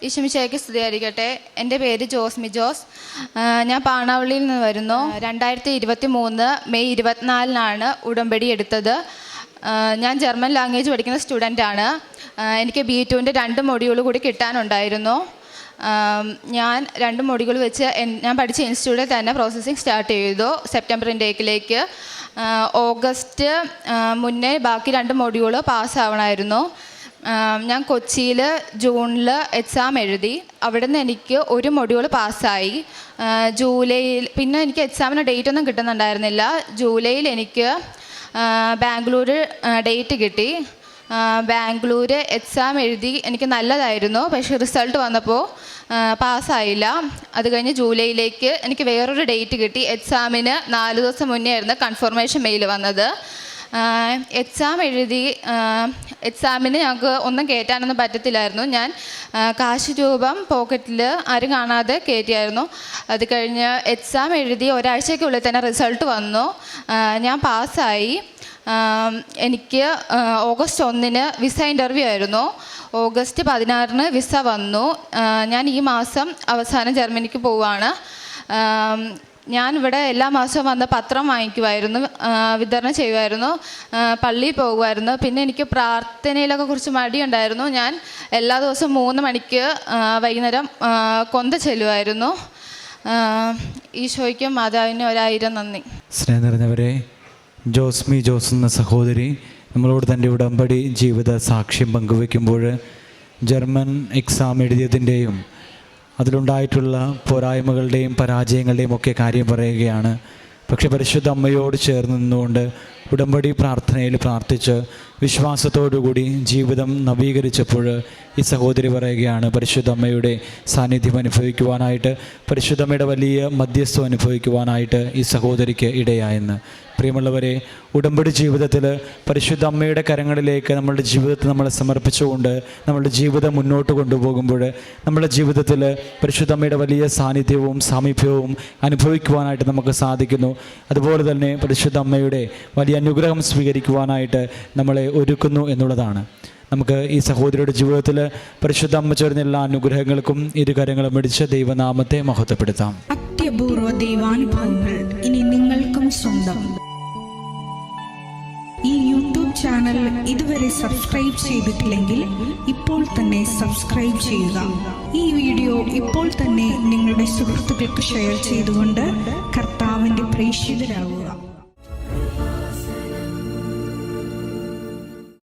ഈശോമിശിഹായ്ക്ക് സ്തുതിയായിരിക്കട്ടെ. എൻ്റെ പേര് ജോസ്മി ജോസ്. ഞാൻ പാണാവള്ളിയിൽ നിന്ന് വരുന്നു. 2023 മെയ് 24 ഉടമ്പടി എടുത്തത്. ഞാൻ ജർമ്മൻ ലാംഗ്വേജ് പഠിക്കുന്ന സ്റ്റുഡൻ്റാണ്. എനിക്ക് B2ൻ്റെ 2 മൊഡ്യൂൾ കൂടി കിട്ടാനുണ്ടായിരുന്നു. ഞാൻ 2 മൊഡ്യൂൾ വെച്ച് ഞാൻ പഠിച്ച ഇൻസ്റ്റിറ്റ്യൂട്ടിൽ തന്നെ പ്രോസസ്സിങ് സ്റ്റാർട്ട് ചെയ്തു. സെപ്റ്റംബർ ഇൻടേക്കിലേക്ക് ഓഗസ്റ്റ് മുന്നേ ബാക്കി 2 മൊഡ്യൂൾ പാസ്സാവണമായിരുന്നു. ഞാൻ കൊച്ചിയിൽ ജൂണിൽ എക്സാം എഴുതി. അവിടെ നിന്ന് എനിക്ക് 1 മൊഡ്യൂൾ പാസ്സായി. ജൂലൈയിൽ പിന്നെ എനിക്ക് എക്സാമിന് ഡേറ്റ് ഒന്നും കിട്ടുന്നുണ്ടായിരുന്നില്ല. ജൂലൈയിൽ എനിക്ക് ബാംഗ്ലൂർ ഡേറ്റ് കിട്ടി. ബാംഗ്ലൂർ എക്സാം എഴുതി. എനിക്ക് നല്ലതായിരുന്നു. പക്ഷേ റിസൾട്ട് വന്നപ്പോൾ പാസ്സായില്ല. അത് കഴിഞ്ഞ് ജൂലൈയിലേക്ക് എനിക്ക് വേറൊരു ഡേറ്റ് കിട്ടി. എക്സാമിന് 4 ദിവസം മുന്നേ ആയിരുന്നു കൺഫർമേഷൻ മെയിൽ വന്നത്. എക്സാം എഴുതി. എക്സാമിന് ഞങ്ങൾക്ക് ഒന്നും കയറ്റാനൊന്നും പറ്റത്തില്ലായിരുന്നു. ഞാൻ കാശ് രൂപം പോക്കറ്റിൽ ആരും കാണാതെ കയറ്റിയായിരുന്നു. അത് കഴിഞ്ഞ് എക്സാം എഴുതി ഒരാഴ്ചയ്ക്കുള്ളിൽ തന്നെ റിസൾട്ട് വന്നു. ഞാൻ പാസ്സായി. എനിക്ക് ഓഗസ്റ്റ് 1 വിസ ഇൻ്റർവ്യൂ ആയിരുന്നു. ഓഗസ്റ്റ് 16 വിസ വന്നു. ഞാൻ ഈ മാസം അവസാനം ജർമ്മനിക്ക് പോവുകയാണ്. ഞാനിവിടെ എല്ലാ മാസവും വന്ന് പത്രം വാങ്ങിക്കുമായിരുന്നു, വിതരണം ചെയ്യുമായിരുന്നു, പള്ളിയിൽ പോകുമായിരുന്നു. പിന്നെ എനിക്ക് പ്രാർത്ഥനയിലൊക്കെ കുറച്ച് മടിയുണ്ടായിരുന്നു. ഞാൻ എല്ലാ ദിവസവും 3 മണിക്ക് വൈകുന്നേരം കൊന്ത ചെല്ലുമായിരുന്നു. ഈശോയ്ക്കും മാതാവിനും 1000 നന്ദി. സ്നേഹം നിറഞ്ഞവരെ, ജോസ്മി ജോസ് എന്ന സഹോദരി നമ്മളോട് തൻ്റെ ഉടമ്പടി ജീവിത സാക്ഷ്യം പങ്കുവയ്ക്കുമ്പോൾ ജർമ്മൻ എക്സാം എഴുതിയതിൻ്റെയും അതിലുണ്ടായിട്ടുള്ള പോരായ്മകളുടെയും പരാജയങ്ങളുടെയും ഒക്കെ കാര്യം പറയുകയാണ്. പക്ഷേ പരിശുദ്ധ അമ്മയോട് ചേർന്ന് നിന്നുകൊണ്ട് ഉടമ്പടി പ്രാർത്ഥനയിൽ പ്രാർത്ഥിച്ച് വിശ്വാസത്തോടുകൂടി ജീവിതം നവീകരിച്ചപ്പോൾ ഈ സഹോദരി പറയുകയാണ്, പരിശുദ്ധ അമ്മയുടെ സാന്നിധ്യം അനുഭവിക്കുവാനായിട്ട്, പരിശുദ്ധ അമ്മയുടെ വലിയ മധ്യസ്ഥം അനുഭവിക്കുവാനായിട്ട് ഈ സഹോദരിക്ക് ഇടയായെന്ന്. പ്രിയമുള്ളവരെ, ഉടമ്പടി ജീവിതത്തിൽ പരിശുദ്ധ അമ്മയുടെ കരങ്ങളിലേക്ക് നമ്മളുടെ ജീവിതത്തെ നമ്മളെ സമർപ്പിച്ചുകൊണ്ട് നമ്മളുടെ ജീവിതം മുന്നോട്ട് കൊണ്ടുപോകുമ്പോൾ നമ്മുടെ ജീവിതത്തിൽ പരിശുദ്ധ അമ്മയുടെ വലിയ സാന്നിധ്യവും സാമീപ്യവും അനുഭവിക്കുവാനായിട്ട് നമുക്ക് സാധിക്കുന്നു. അതുപോലെ തന്നെ പരിശുദ്ധ അമ്മയുടെ വലിയ അനുഗ്രഹം സ്വീകരിക്കുവാനായിട്ട് നമ്മളെ ഒരുക്കുന്നു എന്നുള്ളതാണ്. നമുക്ക് ഈ സഹോദരിയുടെ ജീവിതത്തിൽ പരിശുദ്ധ അമ്മ ചേർന്ന എല്ലാ അനുഗ്രഹങ്ങൾക്കും ഇരുകരങ്ങളും പിടിച്ച് ദൈവനാമത്തെ മഹത്വപ്പെടുത്താം. അത്യപൂർവ ദൈവാനുഭവങ്ങൾ ഇനി നിങ്ങൾക്കും സ്വന്തം. ഈ യൂട്യൂബ് ചാനൽ ഇതുവരെ സബ്സ്ക്രൈബ് ചെയ്തിട്ടില്ലെങ്കിൽ ഇപ്പോൾ തന്നെ സബ്സ്ക്രൈബ് ചെയ്യുക. ഈ വീഡിയോ ഇപ്പോൾ തന്നെ നിങ്ങളുടെ സുഹൃത്തുക്കൾക്ക് ഷെയർ ചെയ്തുകൊണ്ട് കർത്താവിൻ്റെ പ്രേക്ഷിതരാകുക.